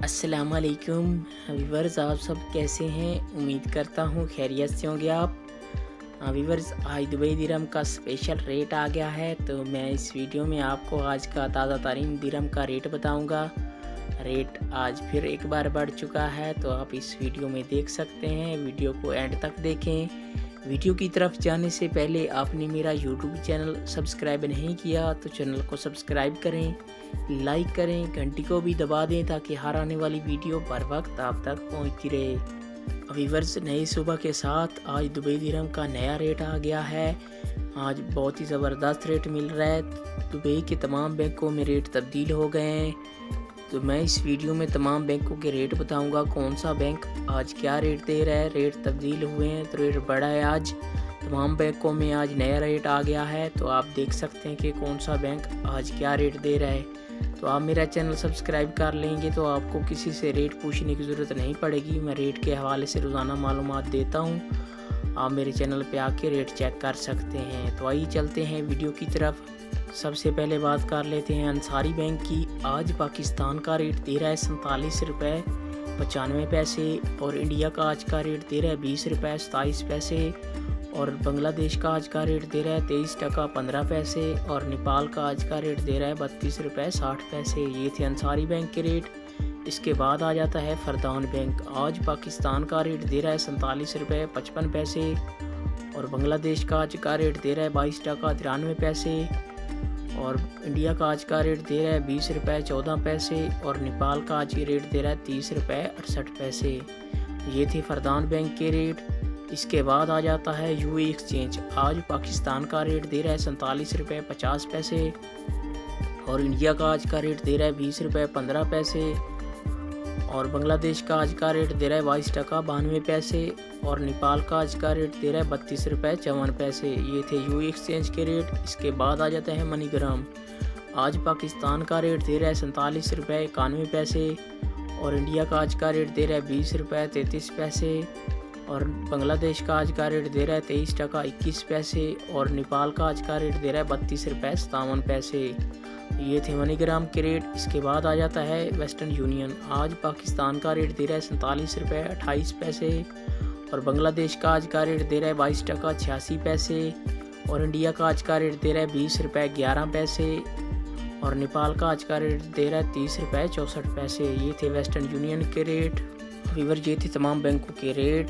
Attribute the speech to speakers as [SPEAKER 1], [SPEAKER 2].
[SPEAKER 1] अस्सलामुअलैकुम व्यूवर्स, आप सब कैसे हैं? उम्मीद करता हूँ खैरियत से होंगे आप। व्यूवर्स, आज दुबई दिरहम का स्पेशल रेट आ गया है, तो मैं इस वीडियो में आपको आज का ताज़ा तरीन दिरहम का रेट बताऊंगा। रेट आज फिर एक बार बढ़ चुका है, तो आप इस वीडियो में देख सकते हैं। वीडियो को एंड तक देखें। वीडियो की तरफ जाने से पहले आपने मेरा यूट्यूब चैनल सब्सक्राइब नहीं किया तो चैनल को सब्सक्राइब करें, लाइक करें, घंटी को भी दबा दें ताकि हर आने वाली वीडियो बर वक्त आप तक पहुंचती रहे। व्यूअर्स, नई सुबह के साथ आज दुबई दिरहम का नया रेट आ गया है। आज बहुत ही ज़बरदस्त रेट मिल रहा है। दुबई के तमाम बैंकों में रेट तब्दील हो गए हैं, तो मैं इस वीडियो में तमाम बैंकों के रेट बताऊंगा। कौन सा बैंक आज क्या रेट दे रहा है, रेट तब्दील हुए हैं तो रेट बढ़ा है। आज तमाम बैंकों में आज नया रेट आ गया है, तो आप देख सकते हैं कि कौन सा बैंक आज क्या रेट दे रहा है। तो आप मेरा चैनल सब्सक्राइब कर लेंगे तो आपको किसी से रेट पूछने की ज़रूरत नहीं पड़ेगी। मैं रेट के हवाले से रोज़ाना मालूमात देता हूँ, आप मेरे चैनल पे आके रेट चेक कर सकते हैं। तो आइए चलते हैं वीडियो की तरफ। सबसे पहले बात कर लेते हैं अंसारी बैंक की। आज पाकिस्तान का रेट दे रहा है 47 रुपये 95 पैसे, और इंडिया का आज का रेट दे रहा है 20 रुपये 27 पैसे, और बांग्लादेश का आज का रेट दे रहा है 23 टका 15 पैसे, और नेपाल का आज का रेट दे रहा है 32 रुपये 60 पैसे। ये थे अंसारी बैंक के रेट। इसके बाद आ जाता है फरदान बैंक। आज पाकिस्तान का रेट दे रहा है 47 रुपये 55 पैसे, और बांग्लादेश का आज का रेट दे रहा है 22 टका 93 पैसे, और इंडिया का आज का रेट दे रहा है 20 रुपये 14 पैसे, और नेपाल का आज ये रेट दे रहा है 30 रुपये 68 पैसे। ये थे फरदान बैंक के रेट। इसके बाद आ जाता है यूए एक्सचेंज। आज पाकिस्तान का रेट दे रहा है 47 रुपये 50 पैसे, और इंडिया का आज का रेट दे रहा है 20 रुपये 15 पैसे, और बांग्लादेश का आज का रेट दे रहा है 22 टका 92 पैसे, और नेपाल का आज का रेट दे रहा है 32 रुपये 54 पैसे। ये थे यूए एक्सचेंज के रेट। इसके बाद आ जाता है मनीग्राम। आज पाकिस्तान का रेट दे रहा है 47 रुपये 91 पैसे, और इंडिया का आज का रेट दे रहा है 20 रुपये 33 पैसे, और बांग्लादेश का आज का रेट दे रहा है 23 टका 21 पैसे, और नेपाल का आज का रेट दे रहा है 32 रुपये 57 पैसे। ये थे मनीग्राम के रेट। इसके बाद आ जाता है वेस्टर्न यूनियन। आज पाकिस्तान का रेट दे रहा है 47 रुपये 28 पैसे, और बांग्लादेश का आज का रेट दे रहा है 22 टका 86 पैसे, और इंडिया का आज का रेट दे रहा है 20 रुपये 11 पैसे, और नेपाल का आज का रेट दे रहा है 30 रुपये 64 पैसे। ये थे वेस्टर्न यूनियन के रेट। व्यूअर, ये थे तमाम बैंकों के रेट।